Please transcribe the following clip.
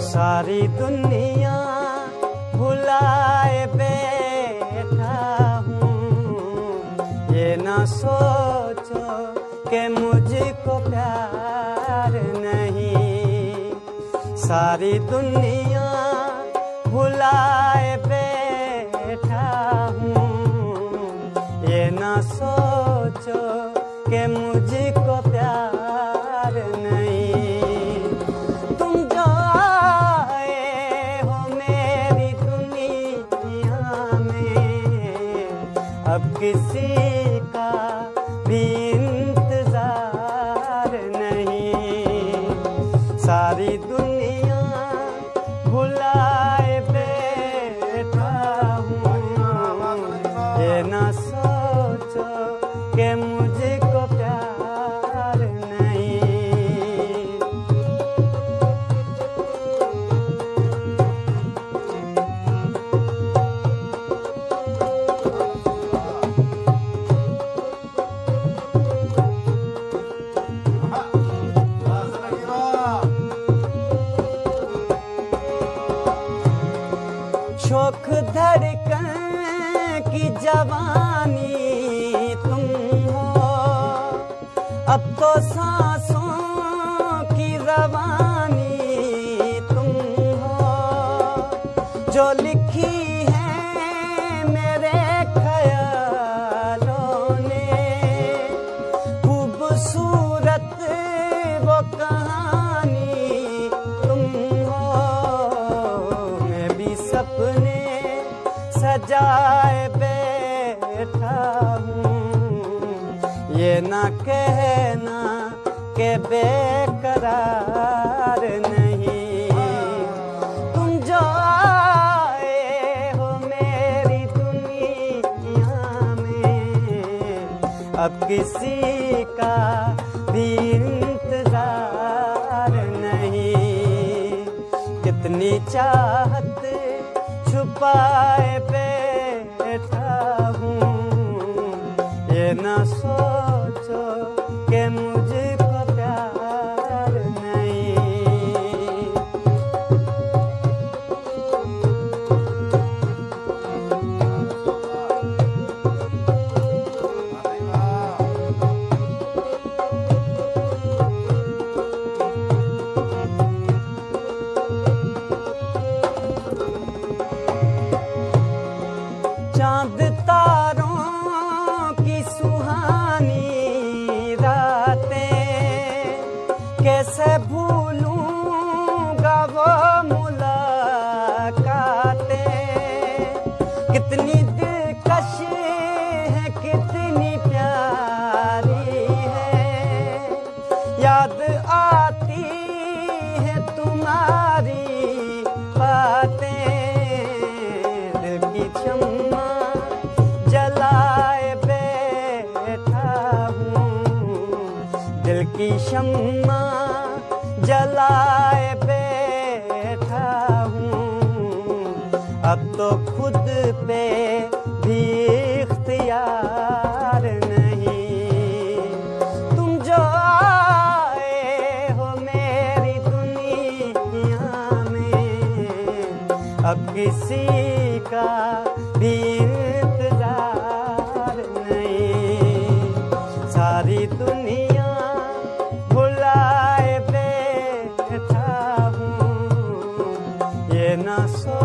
सारी दुनिया भुलाए बैठा हूँ, ये ना सोचो कि मुझको प्यार नहीं। सारी दुनिया भुलाए बैठा हूँ, ये ना सोचो कि मुझको प्यार नहीं। अब किसी का भी इंतजार नहीं। सारी दुनिया भुलाए बैठा हूँ, ये ना सोचो कि मुझको प्यार नहीं। शोख धड़कन की जवानी तुम हो, अब तो सांसों की रवानी तुम हो। जो लिखी है मेरे ख्यालों ने, खूबसूरत वो कहानी तुम हो। मैं भी सपने सजाए बैठा हूँ, ये ना कहना कि बेकरार नहीं। तुम जो आए हो मेरी दुनिया में, अब किसी का भी इंतजार नहीं। कितनी चाहत छुपाए बैठा हूँ, ये ना सोचो कि मुझको प्यार नहीं। चाँद तारों की सुहानी रातें, कैसे भूलूंगा वो मुलाकातें। कितनी दिलकश है, कितनी प्यारी है, याद आती है तुम्हारी बातें। दिल की शम्मा जलाए बैठा हूँ, दिल की शम्मा जलाए बैठा हूँ। अब तो खुद पे भी इख्तियार नहीं। तुम जो आए हो मेरी दुनिया में, अब किसी का भी इंतजार नहीं। सारी दुनिया भुलाए बैठा हूँ, ये ना सो